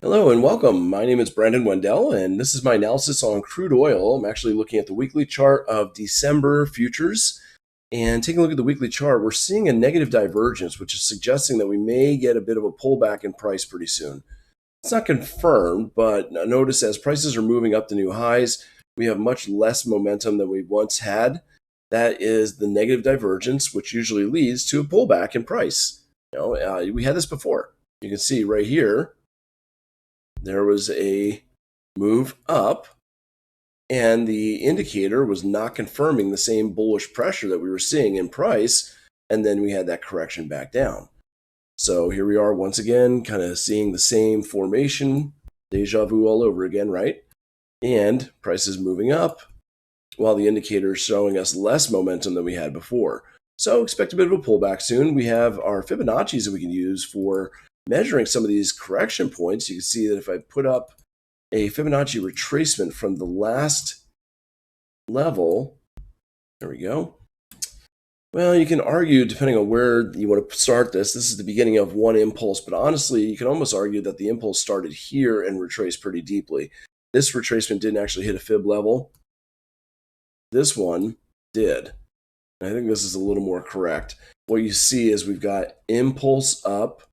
Hello and welcome. My name is Brandon Wendell, and this is my analysis on crude oil. I'm actually looking at the weekly chart of December futures. And taking a look at the weekly chart, we're seeing a negative divergence, which is suggesting that we may get a bit of a pullback in price pretty soon. It's not confirmed, but notice as prices are moving up to new highs, we have much less momentum than we once had. That is the negative divergence, which usually leads to a pullback in price. We had this before. You can see right here there was a move up, and the indicator was not confirming the same bullish pressure that we were seeing in price. And then we had that correction back down. So here we are once again, kind of seeing the same formation, deja vu all over again, right? And price is moving up while the indicator is showing us less momentum than we had before. So expect a bit of a pullback soon. We have our Fibonacci's that we can use for measuring some of these correction points. You can see that if I put up a Fibonacci retracement from the last level, there we go. Well, you can argue, depending on where you want to start this is the beginning of one impulse, but honestly, you can almost argue that the impulse started here and retraced pretty deeply. This retracement didn't actually hit a fib level. This one did. And I think this is a little more correct. What you see is we've got impulse up,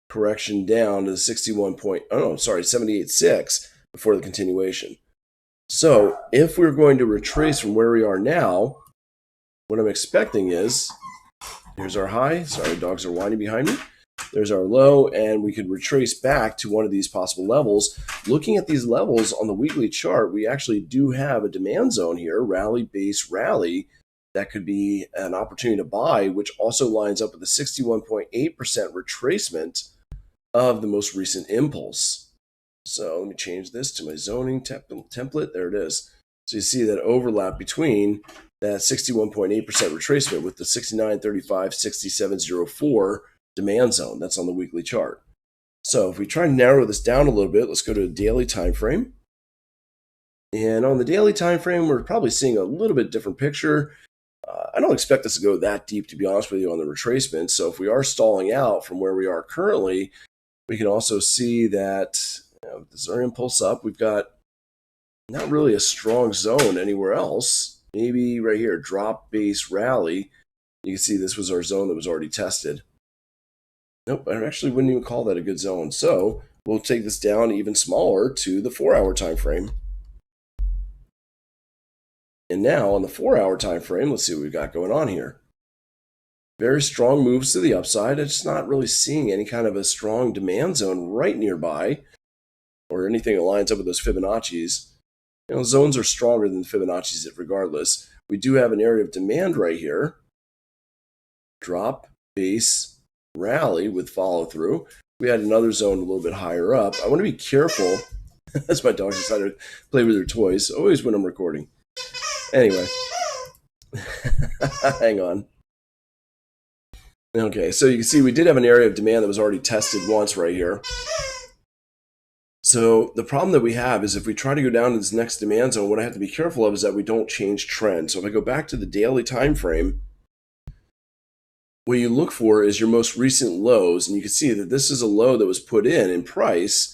correction down to the 78.6 before the continuation. So if we're going to retrace from where we are now, what I'm expecting is, here's our high. Sorry, dogs are whining behind me. There's our low, and we could retrace back to one of these possible levels. Looking at these levels on the weekly chart, we actually do have a demand zone here, rally, base, rally. That could be an opportunity to buy, which also lines up with the 61.8% retracement of the most recent impulse. So let me change this to my zoning template. There it is. So you see that overlap between that 61.8% retracement with the 69.35, 67.04 demand zone that's on the weekly chart. So if we try to narrow this down a little bit, let's go to a daily time frame. And on the daily time frame, we're probably seeing a little bit different picture. I don't expect this to go that deep, to be honest with you, on the retracement. So if we are stalling out from where we are currently, we can also see that this is our impulse up. We've got not really a strong zone anywhere else. Maybe right here, drop, base, rally. You can see this was our zone that was already tested. Nope, I actually wouldn't even call that a good zone. So we'll take this down even smaller to the 4-hour time frame. And now on the 4-hour time frame, let's see what we've got going on here. Very strong moves to the upside. It's not really seeing any kind of a strong demand zone right nearby or anything that lines up with those Fibonacci's. Zones are stronger than the Fibonacci's regardless. We do have an area of demand right here. Drop, base, rally with follow through. We had another zone a little bit higher up. I want to be careful. As my dog decided to play with her toys, always when I'm recording. Anyway, hang on. Okay, so you can see we did have an area of demand that was already tested once right here. So the problem that we have is if we try to go down to this next demand zone, what I have to be careful of is that we don't change trend. So if I go back to the daily time frame, what you look for is your most recent lows, and you can see that this is a low that was put in price.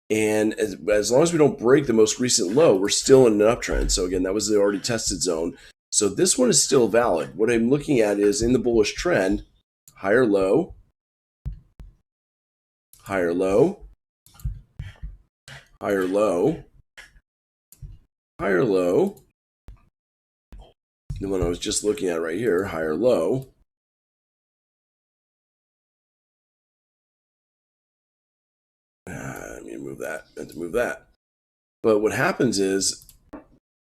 And as long as we don't break the most recent low, we're still in an uptrend. So again, that was the already tested zone. So this one is still valid. What I'm looking at is in the bullish trend, higher low, higher low, higher low, higher low. The one I was just looking at right here, higher low. Let me move that and to move that. But what happens is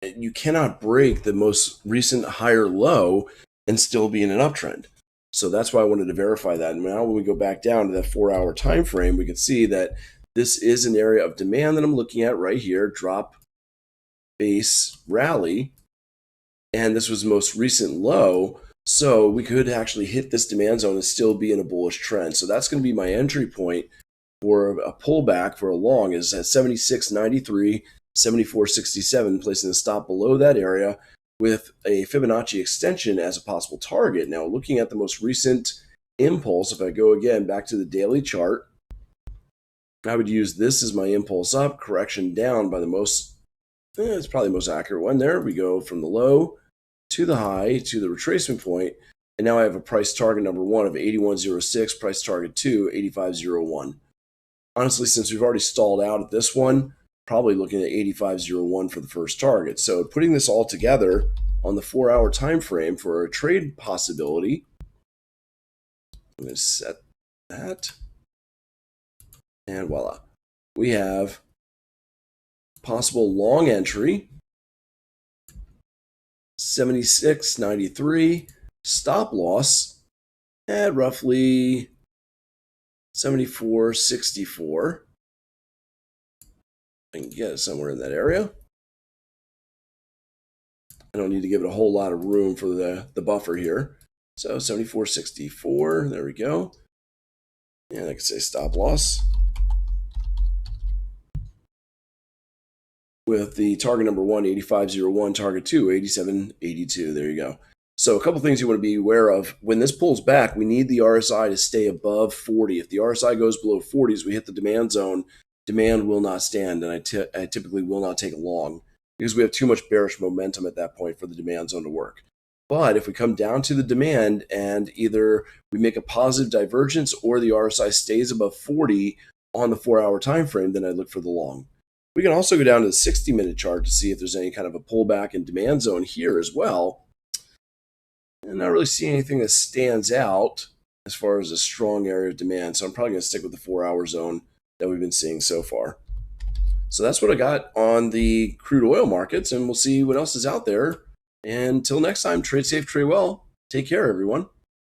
you cannot break the most recent higher low and still be in an uptrend. So that's why I wanted to verify that. And now when we go back down to that 4-hour time frame, we can see that this is an area of demand that I'm looking at right here, drop, base, rally. And this was the most recent low. So we could actually hit this demand zone and still be in a bullish trend. So that's going to be my entry point for a pullback for a long is at 76.93, 74.67, placing the stop below that area with a Fibonacci extension as a possible target. Now, looking at the most recent impulse, if I go again back to the daily chart, I would use this as my impulse up, correction down by the most, it's probably the most accurate one. There we go, from the low to the high to the retracement point. And now I have a price target number one of 81.06, price target two, 85.01. Honestly, since we've already stalled out at this one, probably looking at 85.01 for the first target. So putting this all together on the 4-hour time frame for a trade possibility, I'm going to set that. And voila. We have possible long entry, 76.93, stop loss at roughly 74.64. I can get it somewhere in that area. I don't need to give it a whole lot of room for the buffer here. So 74.64, there we go. And I can say stop loss with the target number one, 85.01, target two, 87.82. There you go. So a couple things you want to be aware of. When this pulls back, we need the RSI to stay above 40. If the RSI goes below 40 as we hit the demand zone, demand will not stand, and I typically will not take it long because we have too much bearish momentum at that point for the demand zone to work. But if we come down to the demand and either we make a positive divergence or the RSI stays above 40 on the 4-hour time frame, then I look for the long. We can also go down to the 60-minute chart to see if there's any kind of a pullback in demand zone here as well. And not really see anything that stands out as far as a strong area of demand. So I'm probably going to stick with the 4-hour zone that we've been seeing so far. So that's what I got on the crude oil markets, and we'll see what else is out there. And until next time, trade safe, trade well. Take care, everyone.